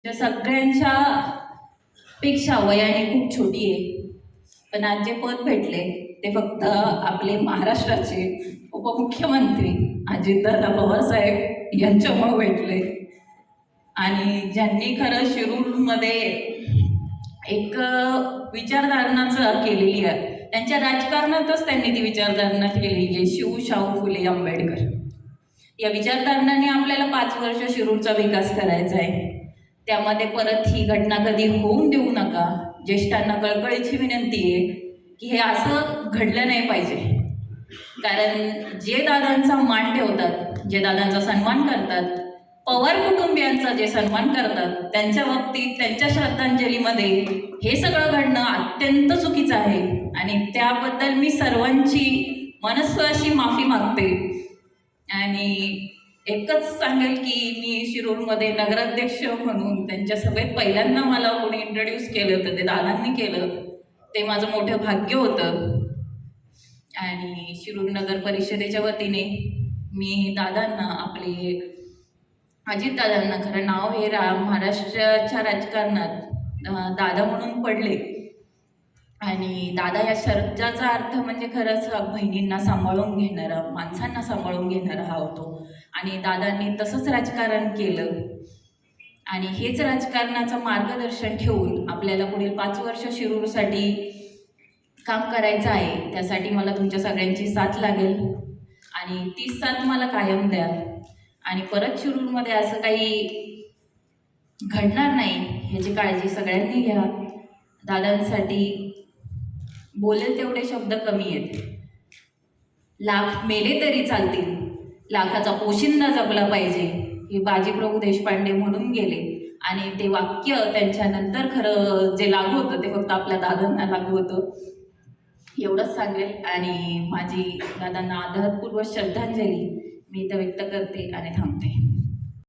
त्या सगळ्यांच्या पेक्षा वयाने खूप छोटी आहे, पण आज जे पद भेटले ते फक्त आपले महाराष्ट्राचे उपमुख्यमंत्री अजितदादा पवार साहेब यांच्यामुळे भेटले. आणि ज्यांनी खरं शिरूरमध्ये एक विचारधारणाच केलेली आहे, त्यांच्या राजकारणातच त्यांनी ती विचारधारणा केलेली आहे. शाहू फुले आंबेडकर या विचारधारणाने आपल्याला 5 वर्ष शिरूरचा विकास करायचा आहे. त्यामध्ये परत ही घटना कधी होऊन देऊ नका. ज्येष्ठांना कळकळीची विनंती आहे की हे असं घडलं नाही पाहिजे. कारण जे दादांचा मान ठेवतात, जे दादांचा सन्मान करतात, पवार कुटुंबियांचा जे सन्मान करतात, त्यांच्या बाबतीत त्यांच्या श्रद्धांजलीमध्ये हे सगळं घडणं अत्यंत चुकीचं आहे. आणि त्याबद्दल मी सर्वांची मनस्व अशी माफी मागते. आणि एकच सांगेल की मी शिरूरमध्ये नगराध्यक्ष म्हणून त्यांच्या सभेत पहिल्यांदा मला कोणी इंट्रोड्यूस केलं होतं, ते दादांनी केलं. ते माझं मोठं भाग्य होतं. आणि शिरूर नगर परिषदेच्या वतीने मी दादांना, आपले अजितदादांना, खरं नाव हे महाराष्ट्राच्या राजकारणात दादा म्हणून पडले. आणि दादा या शब्दाचा अर्थ म्हणजे खरंच बहिणींना सांभाळून घेणारा, माणसांना सांभाळून घेणारा हा होतो. आणि दादांनी तसंच राजकारण केलं. आणि हेच राजकारणाचं मार्गदर्शन ठेवून आपल्याला पुढील 5 वर्ष शिरूरसाठी काम करायचं आहे. त्यासाठी मला तुमच्या सगळ्यांची साथ लागेल आणि ती साथ मला कायम द्या. आणि परत शिरूरमध्ये असं काही घडणार नाही ह्याची काळजी सगळ्यांनी घ्या. दादांसाठी बोलेल तेवढे शब्द कमी आहेत. लाख मेले तरी चालतील, लाखाचा पोशिंदा जपला पाहिजे, हे बाजीप्रभू देशपांडे म्हणून गेले. आणि ते वाक्य त्यांच्यानंतर खरं जे लागू होतं ते फक्त आपल्या दादांना लागू होतं. एवढंच सांगेल. आणि माझी दादांना आदरपूर्वक श्रद्धांजली मी इथं व्यक्त करते आणि थांबते.